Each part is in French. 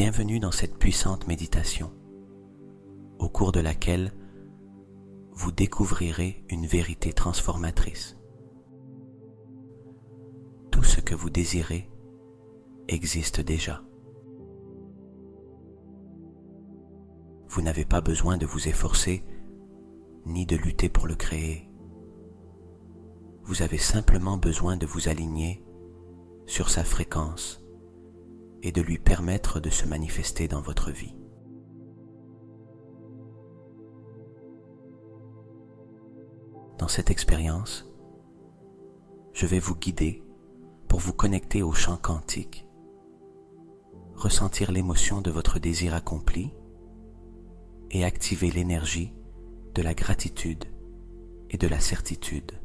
Bienvenue dans cette puissante méditation, au cours de laquelle vous découvrirez une vérité transformatrice. Tout ce que vous désirez existe déjà. Vous n'avez pas besoin de vous efforcer ni de lutter pour le créer. Vous avez simplement besoin de vous aligner sur sa fréquence et de lui permettre de se manifester dans votre vie. Dans cette expérience, je vais vous guider pour vous connecter au champ quantique, ressentir l'émotion de votre désir accompli et activer l'énergie de la gratitude et de la certitude.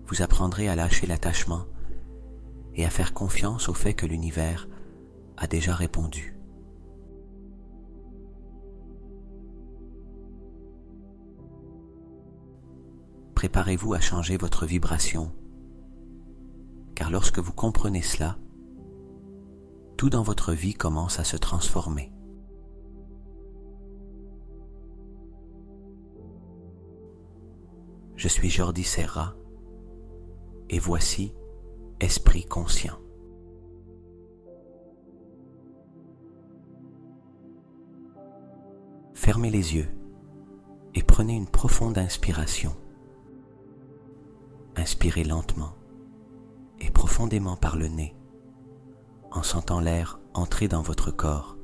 Vous apprendrez à lâcher l'attachement et à faire confiance au fait que l'univers a déjà répondu. Préparez-vous à changer votre vibration, car lorsque vous comprenez cela, tout dans votre vie commence à se transformer. Je suis Jordi Serra et voici Esprit Conscient. Fermez les yeux et prenez une profonde inspiration. Inspirez lentement et profondément par le nez, en sentant l'air entrer dans votre corps,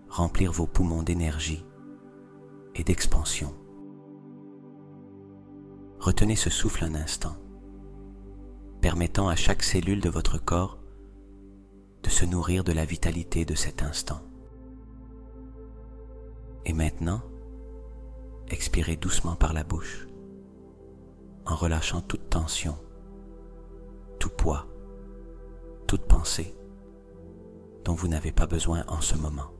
remplir vos poumons d'énergie et d'expansion. Retenez ce souffle un instant, permettant à chaque cellule de votre corps de se nourrir de la vitalité de cet instant. Et maintenant, expirez doucement par la bouche, en relâchant toute tension, tout poids, toute pensée dont vous n'avez pas besoin en ce moment.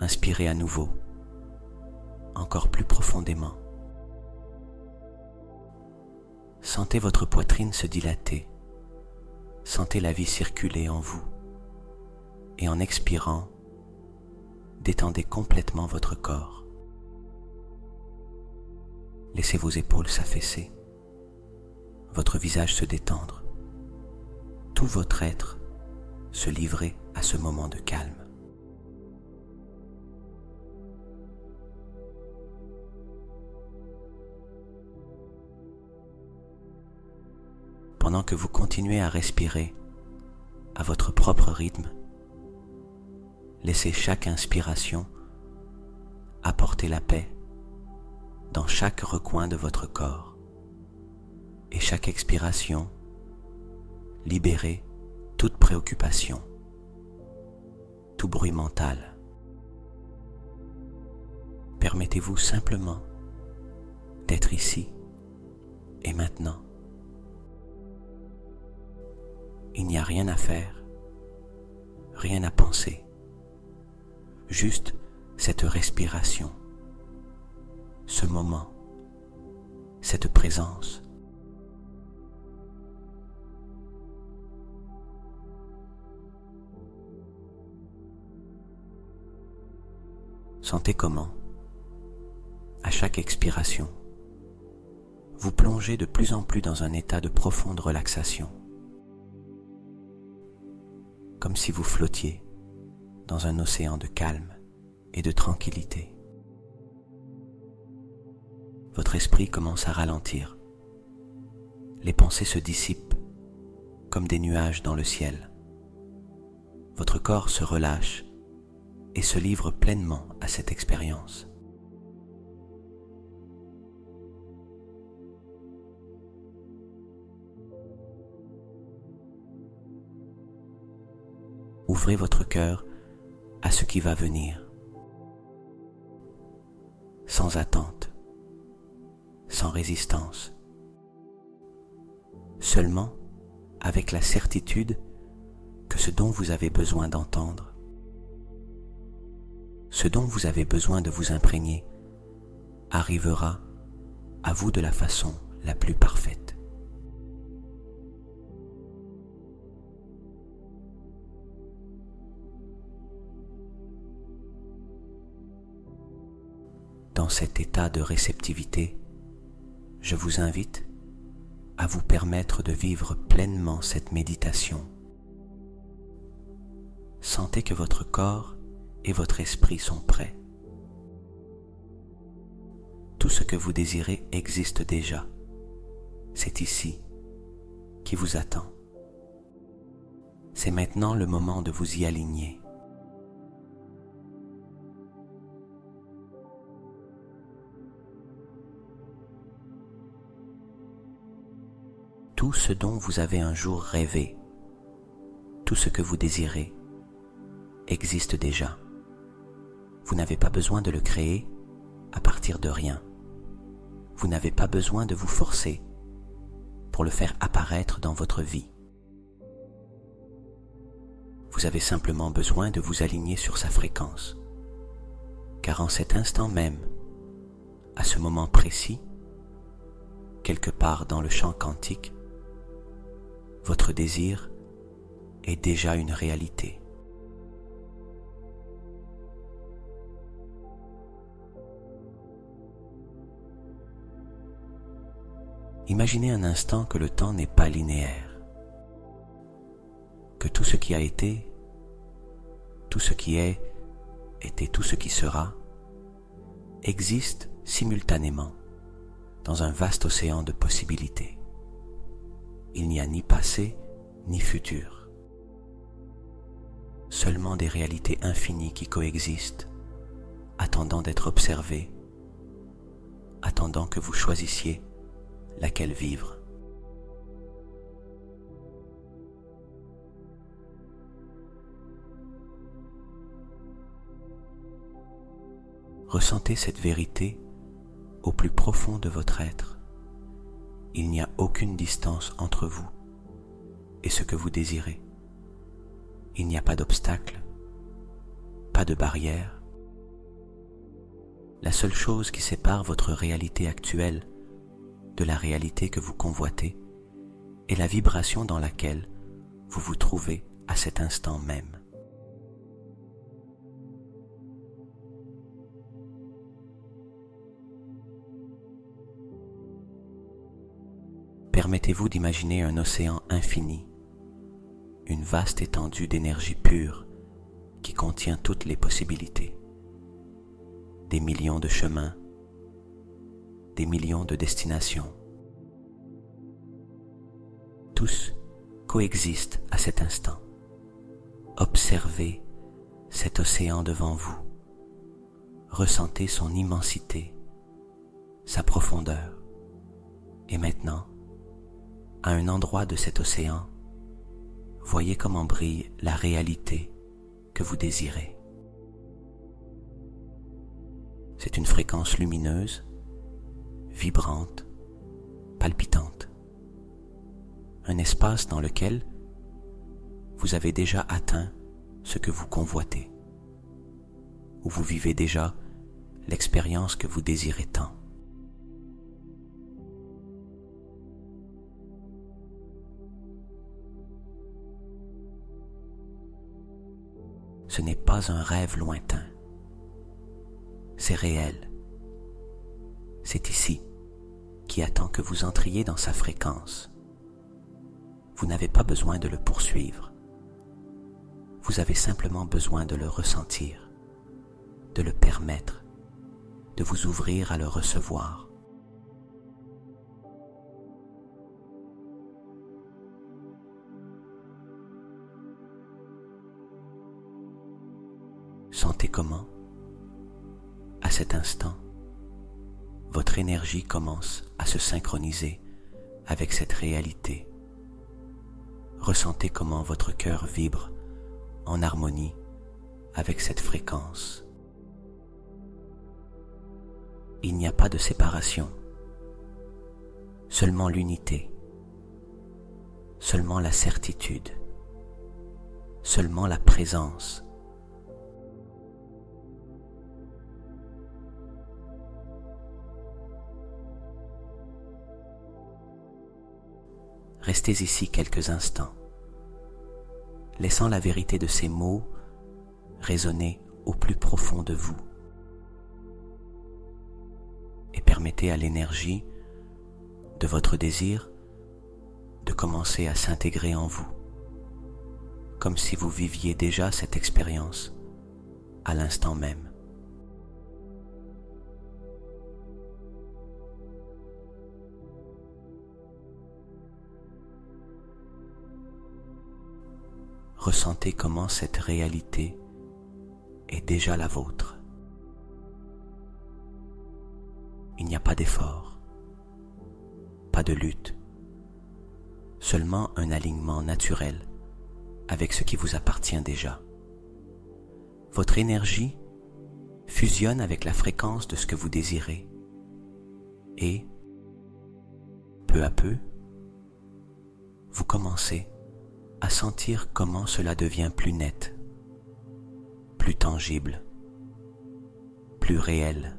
Inspirez à nouveau, encore plus profondément. Sentez votre poitrine se dilater, sentez la vie circuler en vous, et en expirant, détendez complètement votre corps. Laissez vos épaules s'affaisser, votre visage se détendre, tout votre être se livrer à ce moment de calme. Pendant que vous continuez à respirer à votre propre rythme, laissez chaque inspiration apporter la paix dans chaque recoin de votre corps et chaque expiration libérer toute préoccupation, tout bruit mental. Permettez-vous simplement d'être ici et maintenant. Il n'y a rien à faire, rien à penser, juste cette respiration, ce moment, cette présence. Sentez comment, à chaque expiration, vous plongez de plus en plus dans un état de profonde relaxation, comme si vous flottiez dans un océan de calme et de tranquillité. Votre esprit commence à ralentir. Les pensées se dissipent comme des nuages dans le ciel. Votre corps se relâche et se livre pleinement à cette expérience. Ouvrez votre cœur à ce qui va venir, sans attente, sans résistance, seulement avec la certitude que ce dont vous avez besoin d'entendre, ce dont vous avez besoin de vous imprégner, arrivera à vous de la façon la plus parfaite. Dans cet état de réceptivité, je vous invite à vous permettre de vivre pleinement cette méditation. Sentez que votre corps et votre esprit sont prêts. Tout ce que vous désirez existe déjà. C'est ici qui vous attend. C'est maintenant le moment de vous y aligner. Tout ce dont vous avez un jour rêvé, tout ce que vous désirez, existe déjà. Vous n'avez pas besoin de le créer à partir de rien. Vous n'avez pas besoin de vous forcer pour le faire apparaître dans votre vie. Vous avez simplement besoin de vous aligner sur sa fréquence. Car en cet instant même, à ce moment précis, quelque part dans le champ quantique, votre désir est déjà une réalité. Imaginez un instant que le temps n'est pas linéaire, que tout ce qui a été, tout ce qui est et tout ce qui sera existe simultanément dans un vaste océan de possibilités. Il n'y a ni passé ni futur, seulement des réalités infinies qui coexistent, attendant d'être observées, attendant que vous choisissiez laquelle vivre. Ressentez cette vérité au plus profond de votre être. Il n'y a aucune distance entre vous et ce que vous désirez. Il n'y a pas d'obstacle, pas de barrière. La seule chose qui sépare votre réalité actuelle de la réalité que vous convoitez est la vibration dans laquelle vous vous trouvez à cet instant même. Permettez-vous d'imaginer un océan infini, une vaste étendue d'énergie pure qui contient toutes les possibilités, des millions de chemins, des millions de destinations. Tous coexistent à cet instant. Observez cet océan devant vous. Ressentez son immensité, sa profondeur. Et maintenant, à un endroit de cet océan, voyez comment brille la réalité que vous désirez. C'est une fréquence lumineuse, vibrante, palpitante. Un espace dans lequel vous avez déjà atteint ce que vous convoitez, où vous vivez déjà l'expérience que vous désirez tant. Ce n'est pas un rêve lointain, c'est réel. C'est ici qui attend que vous entriez dans sa fréquence. Vous n'avez pas besoin de le poursuivre. Vous avez simplement besoin de le ressentir, de le permettre, de vous ouvrir à le recevoir. Sentez comment, à cet instant, votre énergie commence à se synchroniser avec cette réalité. Ressentez comment votre cœur vibre en harmonie avec cette fréquence. Il n'y a pas de séparation, seulement l'unité, seulement la certitude, seulement la présence. restez ici quelques instants, laissant la vérité de ces mots résonner au plus profond de vous. Et permettez à l'énergie de votre désir de commencer à s'intégrer en vous, comme si vous viviez déjà cette expérience à l'instant même. Ressentez comment cette réalité est déjà la vôtre. Il n'y a pas d'effort, pas de lutte, seulement un alignement naturel avec ce qui vous appartient déjà. Votre énergie fusionne avec la fréquence de ce que vous désirez et, peu à peu, vous commencez à sentir comment cela devient plus net, plus tangible, plus réel.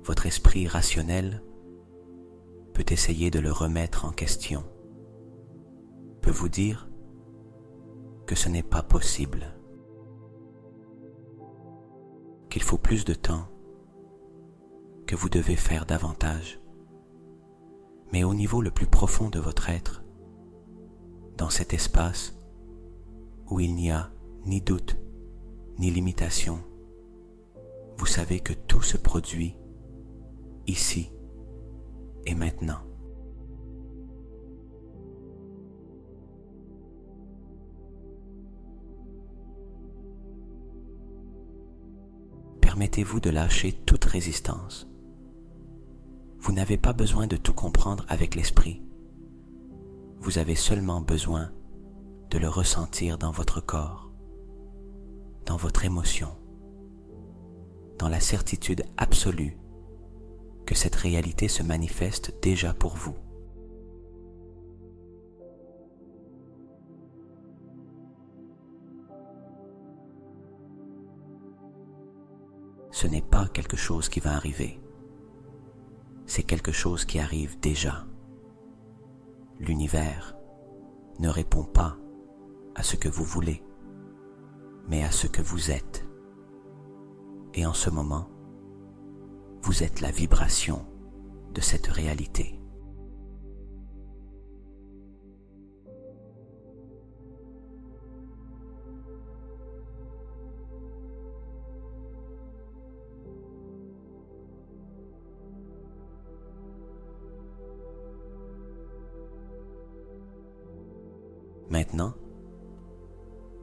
Votre esprit rationnel peut essayer de le remettre en question, peut vous dire que ce n'est pas possible, qu'il faut plus de temps, que vous devez faire davantage. Mais au niveau le plus profond de votre être, dans cet espace où il n'y a ni doute, ni limitation, vous savez que tout se produit ici et maintenant. Permettez-vous de lâcher toute résistance. Vous n'avez pas besoin de tout comprendre avec l'esprit. Vous avez seulement besoin de le ressentir dans votre corps, dans votre émotion, dans la certitude absolue que cette réalité se manifeste déjà pour vous. Ce n'est pas quelque chose qui va arriver. C'est quelque chose qui arrive déjà. L'univers ne répond pas à ce que vous voulez, mais à ce que vous êtes. Et en ce moment, vous êtes la vibration de cette réalité. Maintenant,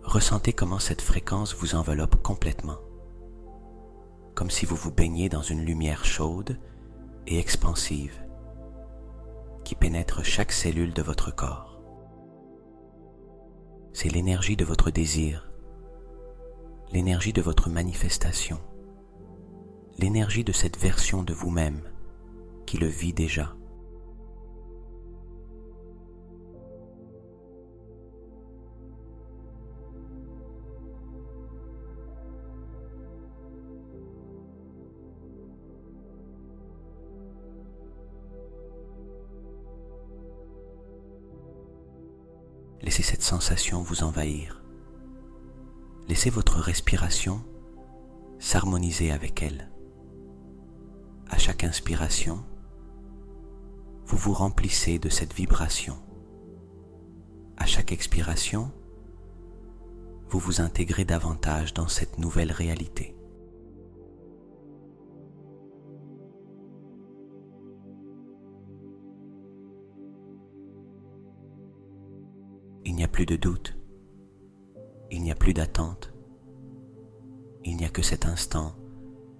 ressentez comment cette fréquence vous enveloppe complètement, comme si vous vous baigniez dans une lumière chaude et expansive qui pénètre chaque cellule de votre corps. C'est l'énergie de votre désir, l'énergie de votre manifestation, l'énergie de cette version de vous-même qui le vit déjà. Laissez cette sensation vous envahir. Laissez votre respiration s'harmoniser avec elle. À chaque inspiration, vous vous remplissez de cette vibration. À chaque expiration, vous vous intégrez davantage dans cette nouvelle réalité. Il n'y a plus de doute, il n'y a plus d'attente, il n'y a que cet instant,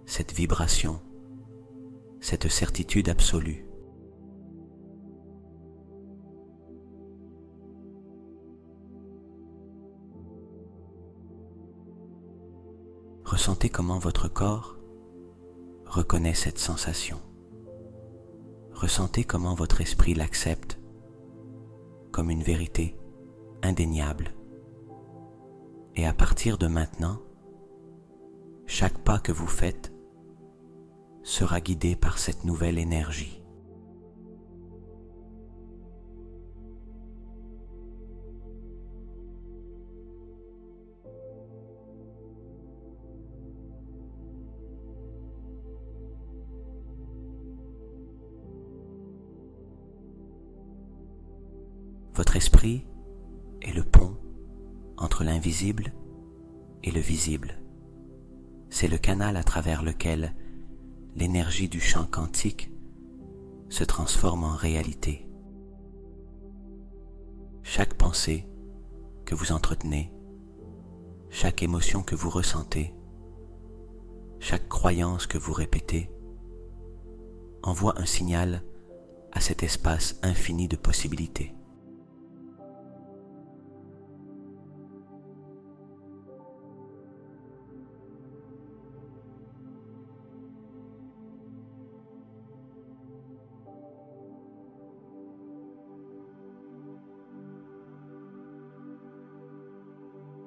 cette vibration, cette certitude absolue. Ressentez comment votre corps reconnaît cette sensation. Ressentez comment votre esprit l'accepte comme une vérité indéniable. Et à partir de maintenant, Chaque pas que vous faites sera guidé par cette nouvelle énergie. Votre esprit est le pont entre l'invisible et le visible. C'est le canal à travers lequel l'énergie du champ quantique se transforme en réalité. Chaque pensée que vous entretenez, chaque émotion que vous ressentez, chaque croyance que vous répétez, envoie un signal à cet espace infini de possibilités.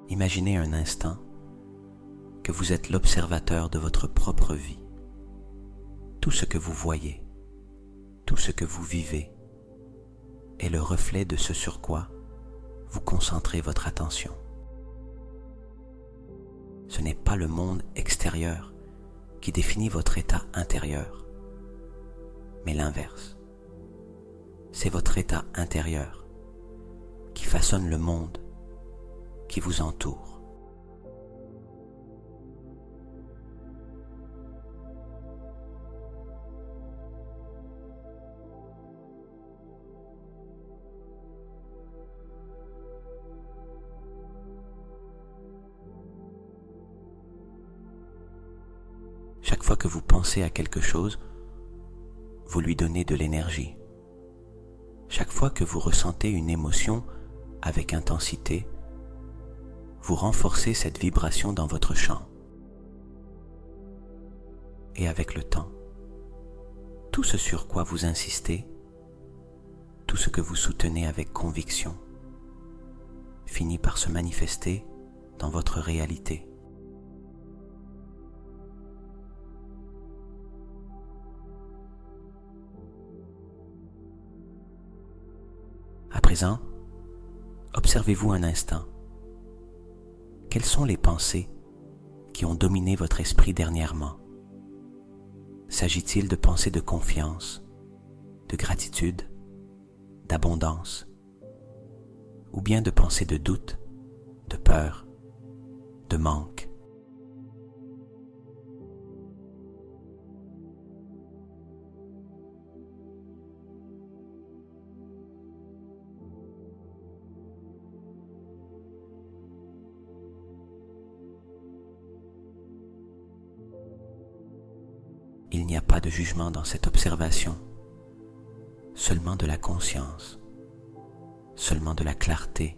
Imaginez un instant que vous êtes l'observateur de votre propre vie. Tout ce que vous voyez, tout ce que vous vivez est le reflet de ce sur quoi vous concentrez votre attention. Ce n'est pas le monde extérieur qui définit votre état intérieur, mais l'inverse. C'est votre état intérieur qui façonne le monde qui vous entoure. Chaque fois que vous pensez à quelque chose, vous lui donnez de l'énergie. Chaque fois que vous ressentez une émotion avec intensité, vous renforcez cette vibration dans votre champ. Et avec le temps, tout ce sur quoi vous insistez, tout ce que vous soutenez avec conviction, finit par se manifester dans votre réalité. À présent, observez-vous un instant. Quelles sont les pensées qui ont dominé votre esprit dernièrement? S'agit-il de pensées de confiance, de gratitude, d'abondance, ou bien de pensées de doute, de peur, de manque? Il n'y a pas de jugement dans cette observation, seulement de la conscience, seulement de la clarté.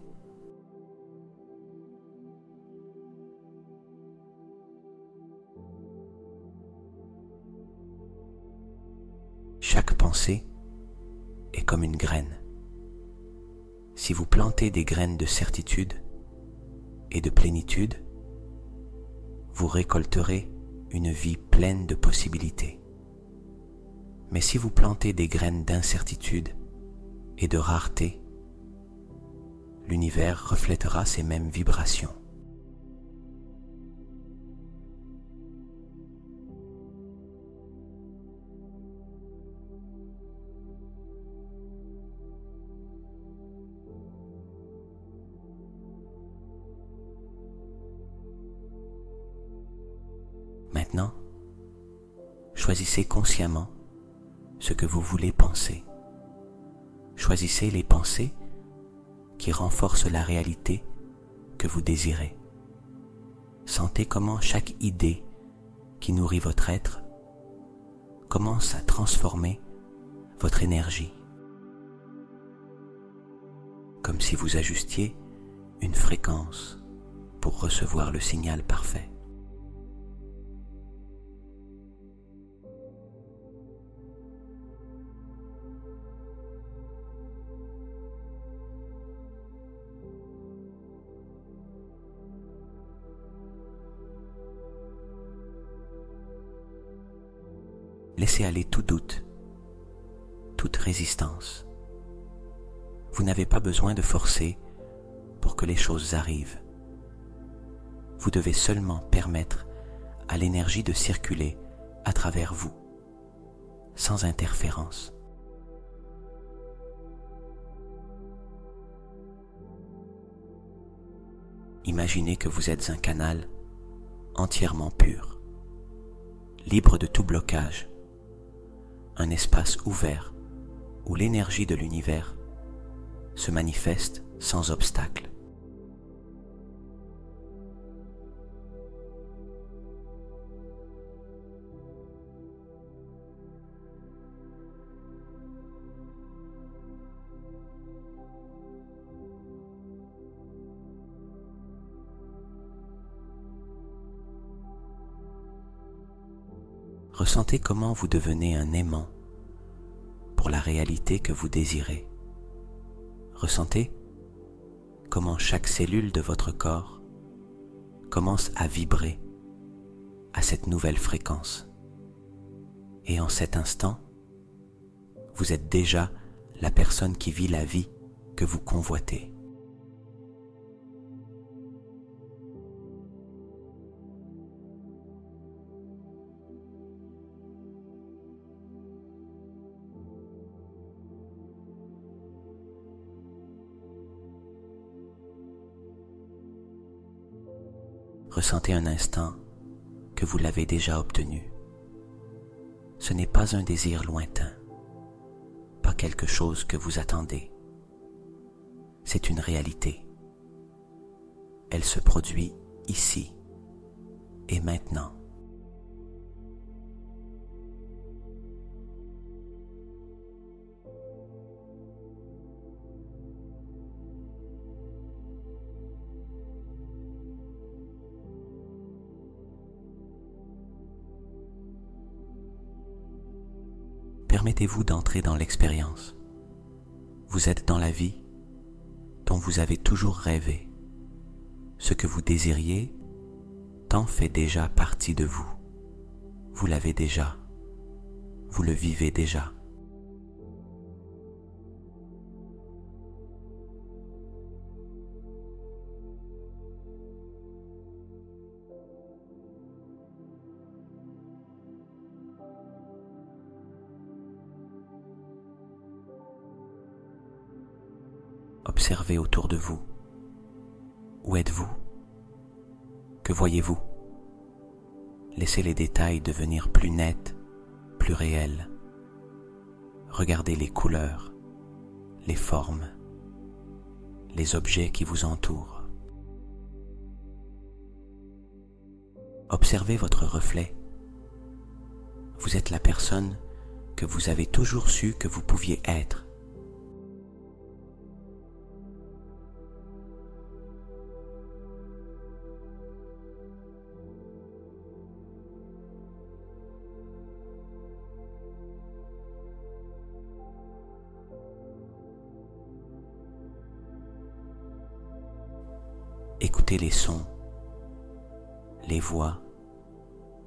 Chaque pensée est comme une graine. Si vous plantez des graines de certitude et de plénitude, vous récolterez une vie pleine de possibilités. Mais si vous plantez des graines d'incertitude et de rareté, l'univers reflètera ces mêmes vibrations. Maintenant, choisissez consciemment ce que vous voulez penser. Choisissez les pensées qui renforcent la réalité que vous désirez. Sentez comment chaque idée qui nourrit votre être commence à transformer votre énergie, comme si vous ajustiez une fréquence pour recevoir le signal parfait. Laissez aller tout doute, toute résistance. Vous n'avez pas besoin de forcer pour que les choses arrivent. Vous devez seulement permettre à l'énergie de circuler à travers vous, sans interférence. Imaginez que vous êtes un canal entièrement pur, libre de tout blocage, un espace ouvert où l'énergie de l'univers se manifeste sans obstacle. Ressentez comment vous devenez un aimant pour la réalité que vous désirez. Ressentez comment chaque cellule de votre corps commence à vibrer à cette nouvelle fréquence. Et en cet instant, vous êtes déjà la personne qui vit la vie que vous convoitez. Ressentez un instant que vous l'avez déjà obtenu. Ce n'est pas un désir lointain, pas quelque chose que vous attendez. C'est une réalité. Elle se produit ici et maintenant. Permettez-vous d'entrer dans l'expérience. Vous êtes dans la vie dont vous avez toujours rêvé. Ce que vous désiriez tant fait déjà partie de vous. Vous l'avez déjà. Vous le vivez déjà. Observez autour de vous. Où êtes-vous? Que voyez-vous? Laissez les détails devenir plus nets, plus réels. Regardez les couleurs, les formes, les objets qui vous entourent. Observez votre reflet. Vous êtes la personne que vous avez toujours su que vous pouviez être. Écoutez les sons, les voix,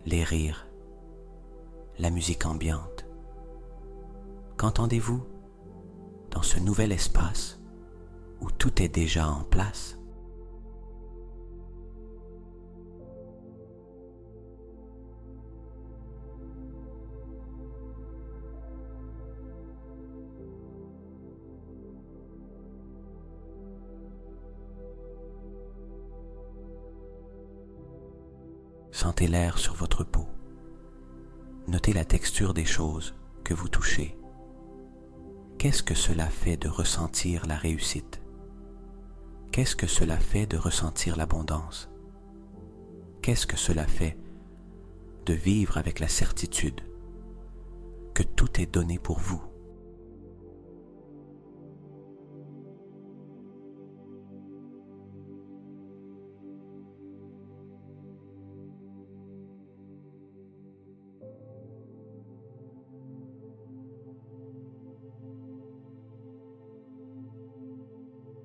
les rires, la musique ambiante. Qu'entendez-vous dans ce nouvel espace où tout est déjà en place? Sentez l'air sur votre peau. Notez la texture des choses que vous touchez. Qu'est-ce que cela fait de ressentir la réussite? Qu'est-ce que cela fait de ressentir l'abondance? Qu'est-ce que cela fait de vivre avec la certitude que tout est donné pour vous?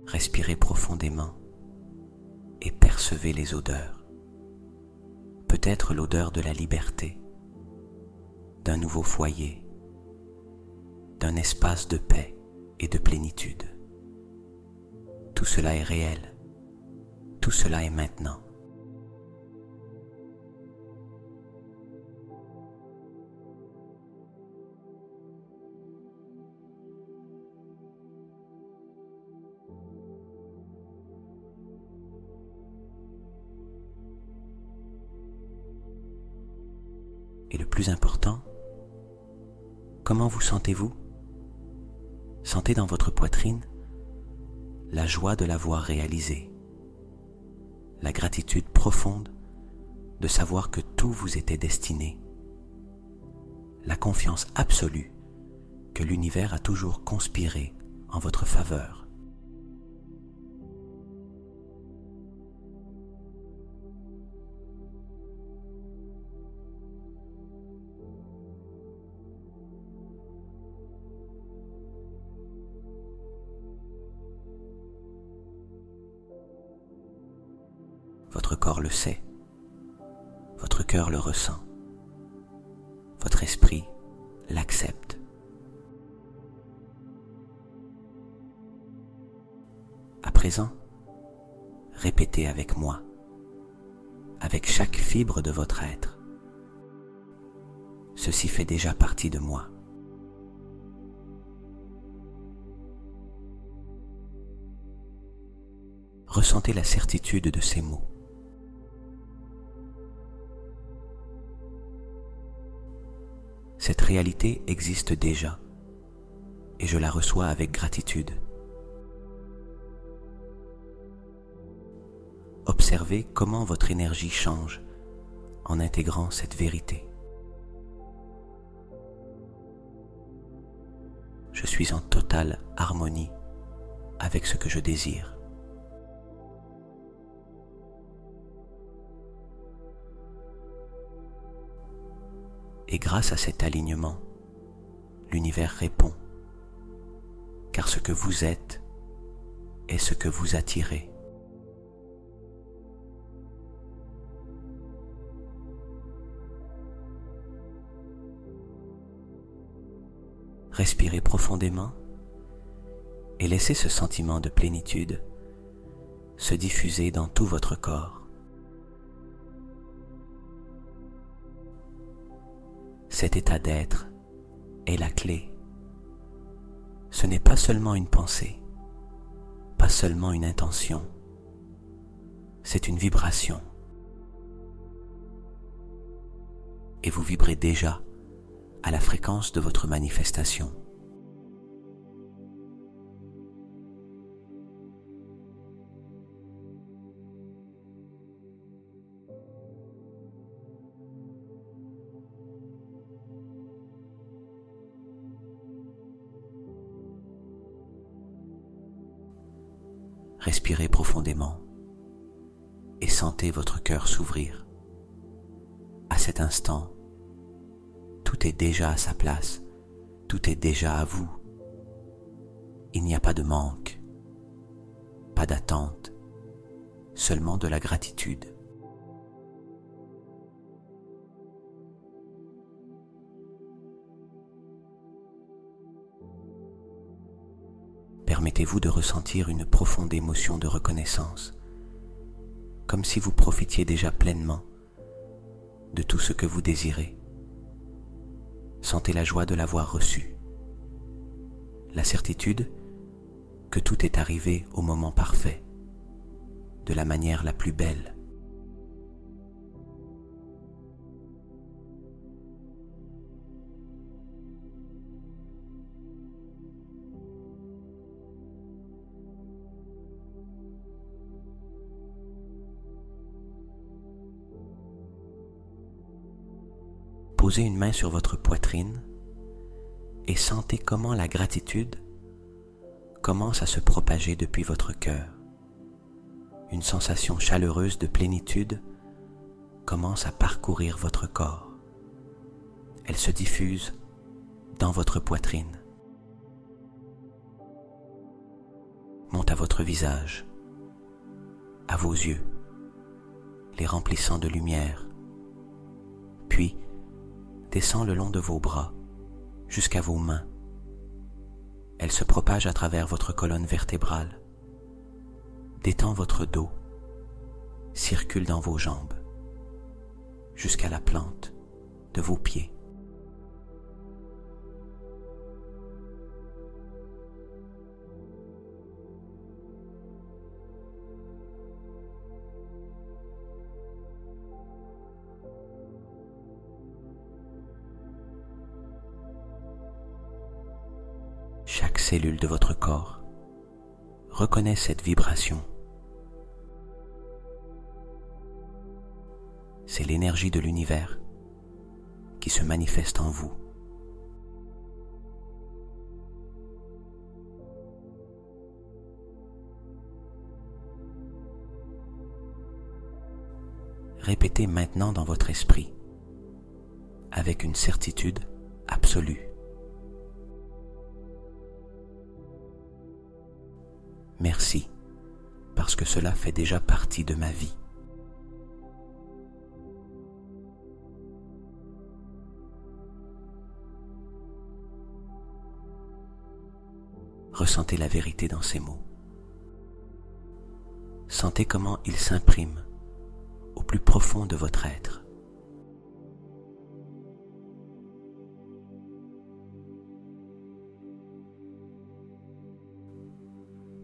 Respirez profondément et percevez les odeurs. Peut-être l'odeur de la liberté, d'un nouveau foyer, d'un espace de paix et de plénitude. Tout cela est réel, tout cela est maintenant. Et le plus important, comment vous sentez-vous? Sentez dans votre poitrine la joie de l'avoir réalisé, la gratitude profonde de savoir que tout vous était destiné, la confiance absolue que l'univers a toujours conspiré en votre faveur. Votre corps le sait, votre cœur le ressent, votre esprit l'accepte. À présent, répétez avec moi, avec chaque fibre de votre être. Ceci fait déjà partie de moi. Ressentez la certitude de ces mots. Cette réalité existe déjà et je la reçois avec gratitude. Observez comment votre énergie change en intégrant cette vérité. Je suis en totale harmonie avec ce que je désire. Et grâce à cet alignement, l'univers répond, car ce que vous êtes est ce que vous attirez. Respirez profondément et laissez ce sentiment de plénitude se diffuser dans tout votre corps. Cet état d'être est la clé. Ce n'est pas seulement une pensée, pas seulement une intention, c'est une vibration. Et vous vibrez déjà à la fréquence de votre manifestation. Respirez profondément et sentez votre cœur s'ouvrir. À cet instant, tout est déjà à sa place, tout est déjà à vous. Il n'y a pas de manque, pas d'attente, seulement de la gratitude. Permettez-vous de ressentir une profonde émotion de reconnaissance, comme si vous profitiez déjà pleinement de tout ce que vous désirez. Sentez la joie de l'avoir reçu, la certitude que tout est arrivé au moment parfait, de la manière la plus belle. Posez une main sur votre poitrine et sentez comment la gratitude commence à se propager depuis votre cœur. Une sensation chaleureuse de plénitude commence à parcourir votre corps. Elle se diffuse dans votre poitrine, monte à votre visage, à vos yeux, les remplissant de lumière, puis descend le long de vos bras jusqu'à vos mains. Elle se propage à travers votre colonne vertébrale, détend votre dos, circule dans vos jambes, jusqu'à la plante de vos pieds. Chaque cellule de votre corps reconnaît cette vibration. C'est l'énergie de l'univers qui se manifeste en vous. Répétez maintenant dans votre esprit, avec une certitude absolue. Merci, parce que cela fait déjà partie de ma vie. Ressentez la vérité dans ces mots. Sentez comment ils s'impriment au plus profond de votre être.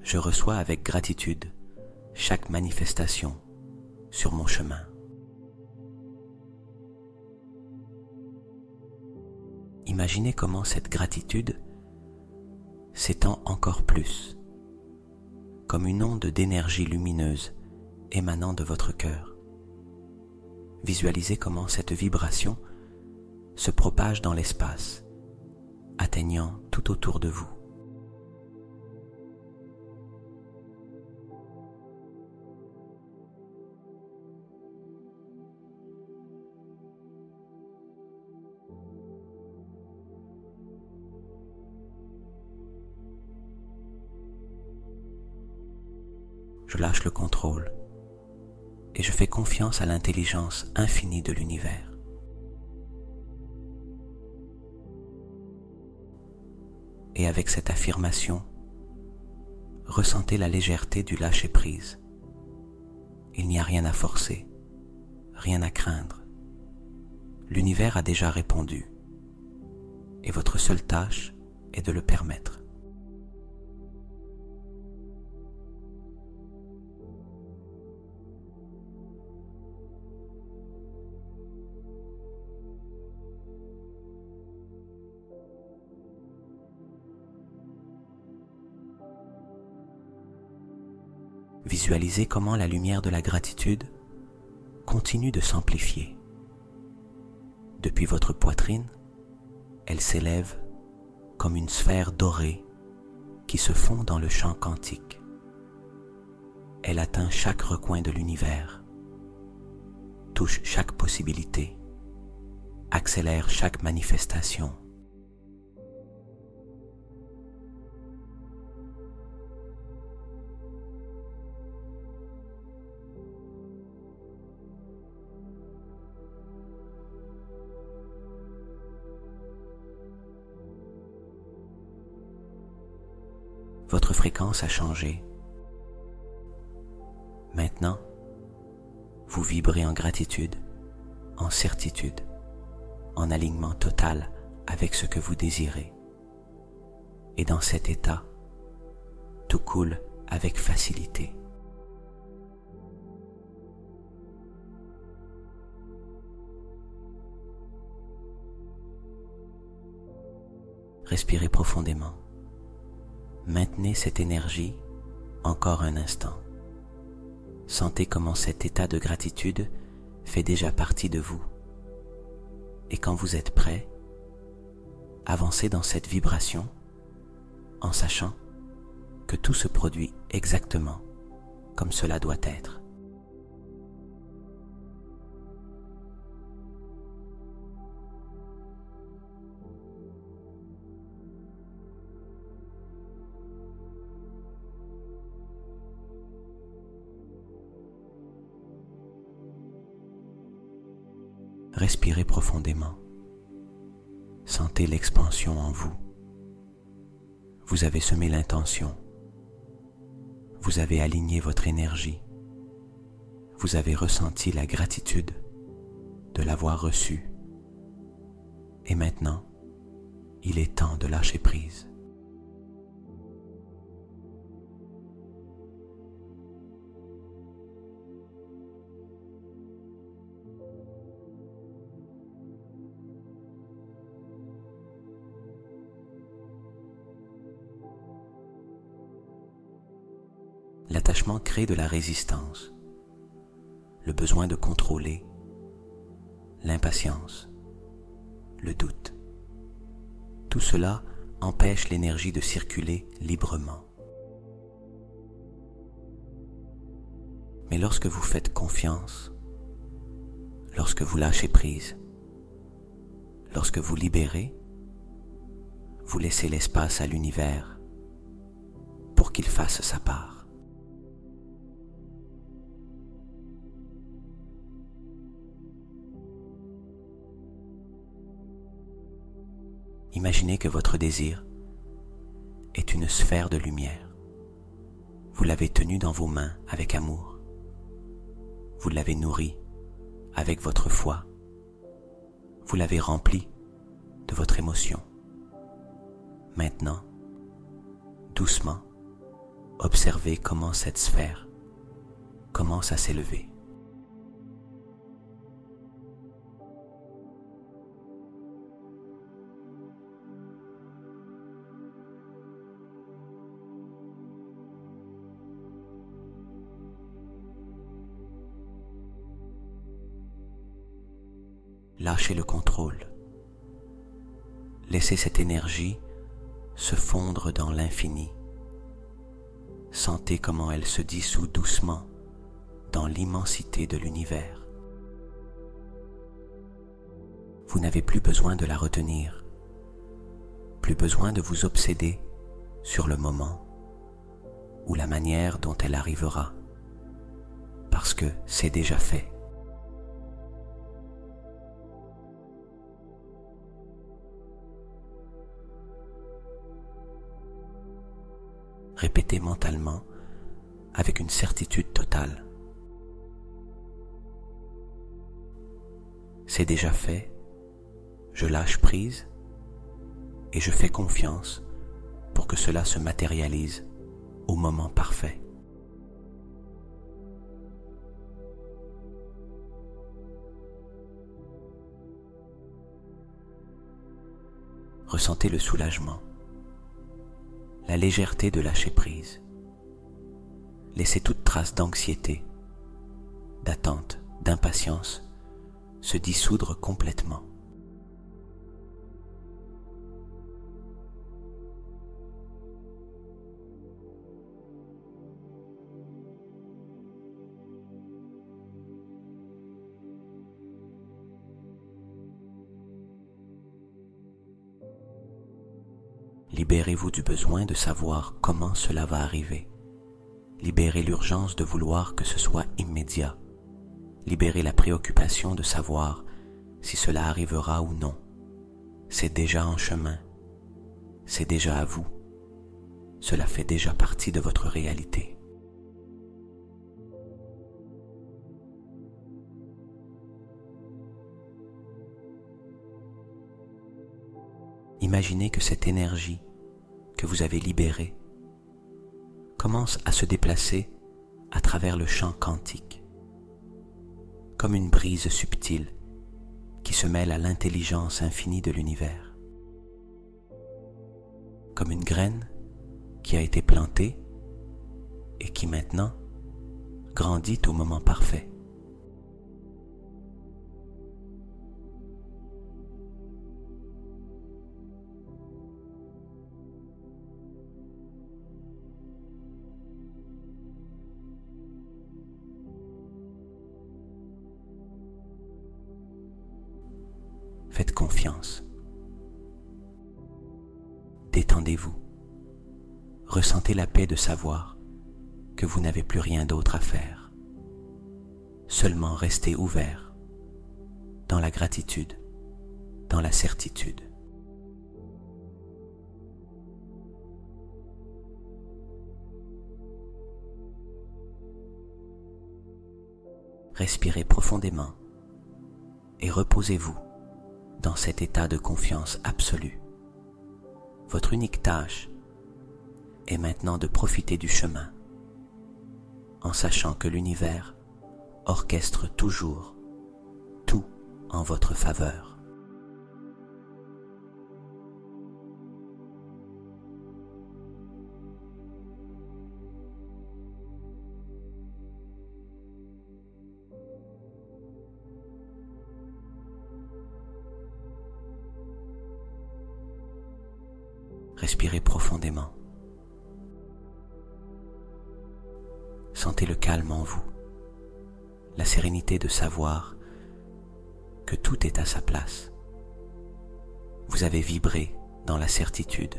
Je reçois avec gratitude chaque manifestation sur mon chemin. Imaginez comment cette gratitude s'étend encore plus, comme une onde d'énergie lumineuse émanant de votre cœur. Visualisez comment cette vibration se propage dans l'espace, atteignant tout autour de vous. Je lâche le contrôle et je fais confiance à l'intelligence infinie de l'univers. Et avec cette affirmation, ressentez la légèreté du lâcher-prise. Il n'y a rien à forcer, rien à craindre. L'univers a déjà répondu et votre seule tâche est de le permettre. Visualisez comment la lumière de la gratitude continue de s'amplifier. Depuis votre poitrine, elle s'élève comme une sphère dorée qui se fond dans le champ quantique. Elle atteint chaque recoin de l'univers, touche chaque possibilité, accélère chaque manifestation. Votre fréquence a changé. Maintenant, vous vibrez en gratitude, en certitude, en alignement total avec ce que vous désirez. Et dans cet état, tout coule avec facilité. Respirez profondément. Maintenez cette énergie encore un instant. Sentez comment cet état de gratitude fait déjà partie de vous. Et quand vous êtes prêt, avancez dans cette vibration en sachant que tout se produit exactement comme cela doit être. Respirez profondément Sentez l'expansion en vous. Vous avez semé l'intention. Vous avez aligné votre énergie. Vous avez ressenti la gratitude de l'avoir reçue. Et maintenant, il est temps de lâcher prise. L'attachement crée de la résistance, le besoin de contrôler, l'impatience, le doute. Tout cela empêche l'énergie de circuler librement. Mais lorsque vous faites confiance, lorsque vous lâchez prise, lorsque vous libérez, vous laissez l'espace à l'univers pour qu'il fasse sa part. Imaginez que votre désir est une sphère de lumière. Vous l'avez tenu dans vos mains avec amour. Vous l'avez nourri avec votre foi. Vous l'avez rempli de votre émotion. Maintenant, doucement, observez comment cette sphère commence à s'élever. Lâchez le contrôle. Laissez cette énergie se fondre dans l'infini. Sentez comment elle se dissout doucement dans l'immensité de l'univers. Vous n'avez plus besoin de la retenir, plus besoin de vous obséder sur le moment ou la manière dont elle arrivera, parce que c'est déjà fait. Répétez mentalement avec une certitude totale. C'est déjà fait, je lâche prise et je fais confiance pour que cela se matérialise au moment parfait. Ressentez le soulagement, la légèreté de lâcher prise. Laissez toute trace d'anxiété, d'attente, d'impatience se dissoudre complètement. Libérez-vous du besoin de savoir comment cela va arriver. Libérez l'urgence de vouloir que ce soit immédiat. Libérez la préoccupation de savoir si cela arrivera ou non. C'est déjà en chemin. C'est déjà à vous. Cela fait déjà partie de votre réalité. Imaginez que cette énergie que vous avez libérée commence à se déplacer à travers le champ quantique, comme une brise subtile qui se mêle à l'intelligence infinie de l'univers, comme une graine qui a été plantée et qui maintenant grandit au moment parfait. Faites confiance. Détendez-vous. Ressentez la paix de savoir que vous n'avez plus rien d'autre à faire. Seulement restez ouvert, dans la gratitude, dans la certitude. Respirez profondément et reposez-vous dans cet état de confiance absolue. Votre unique tâche est maintenant de profiter du chemin, en sachant que l'univers orchestre toujours tout en votre faveur. Respirez profondément. Sentez le calme en vous, la sérénité de savoir que tout est à sa place. Vous avez vibré dans la certitude.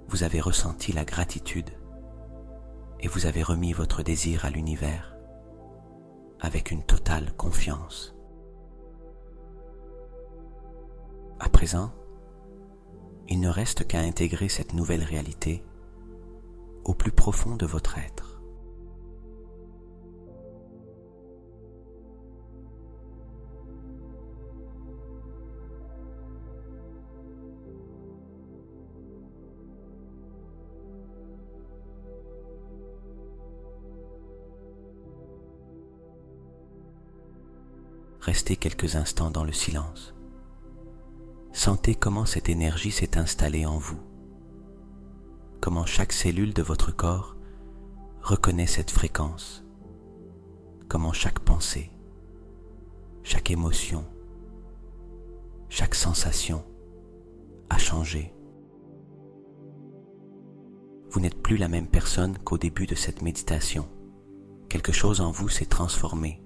Vous avez ressenti la gratitude et vous avez remis votre désir à l'univers avec une totale confiance. À présent, il ne reste qu'à intégrer cette nouvelle réalité au plus profond de votre être. Restez quelques instants dans le silence. Sentez comment cette énergie s'est installée en vous, comment chaque cellule de votre corps reconnaît cette fréquence, comment chaque pensée, chaque émotion, chaque sensation a changé. Vous n'êtes plus la même personne qu'au début de cette méditation. Quelque chose en vous s'est transformé.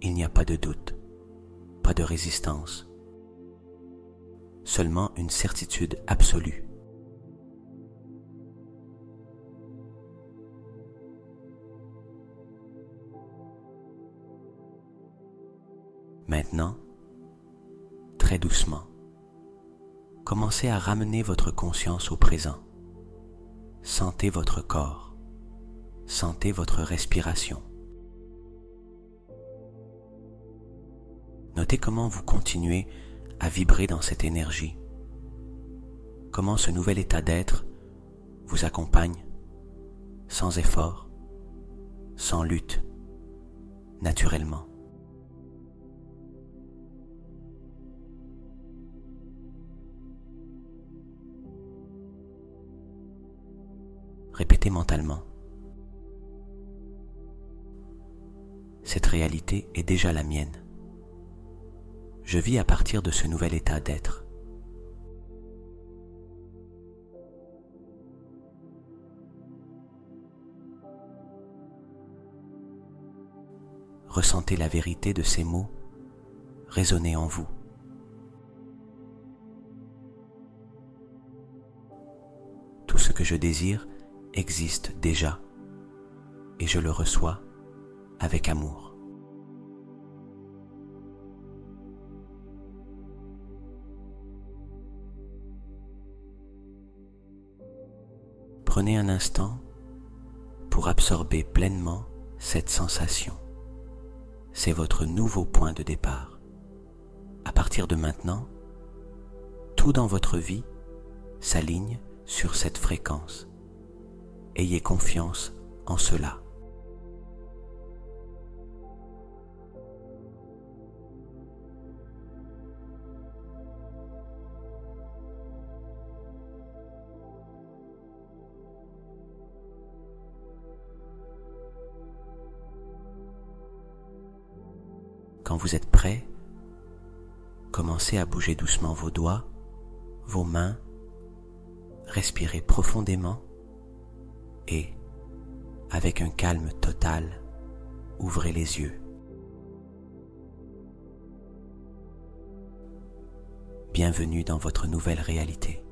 Il n'y a pas de doute, pas de résistance, seulement une certitude absolue. Maintenant, très doucement, commencez à ramener votre conscience au présent. Sentez votre corps, sentez votre respiration. Notez comment vous continuez à vibrer dans cette énergie, comment ce nouvel état d'être vous accompagne sans effort, sans lutte, naturellement. Répétez mentalement. Cette réalité est déjà la mienne. Je vis à partir de ce nouvel état d'être. Ressentez la vérité de ces mots résonner en vous. Tout ce que je désire existe déjà et je le reçois avec amour. Prenez un instant pour absorber pleinement cette sensation. C'est votre nouveau point de départ. À partir de maintenant, tout dans votre vie s'aligne sur cette fréquence. Ayez confiance en cela. Quand vous êtes prêt, commencez à bouger doucement vos doigts, vos mains, respirez profondément et, avec un calme total, ouvrez les yeux. Bienvenue dans votre nouvelle réalité.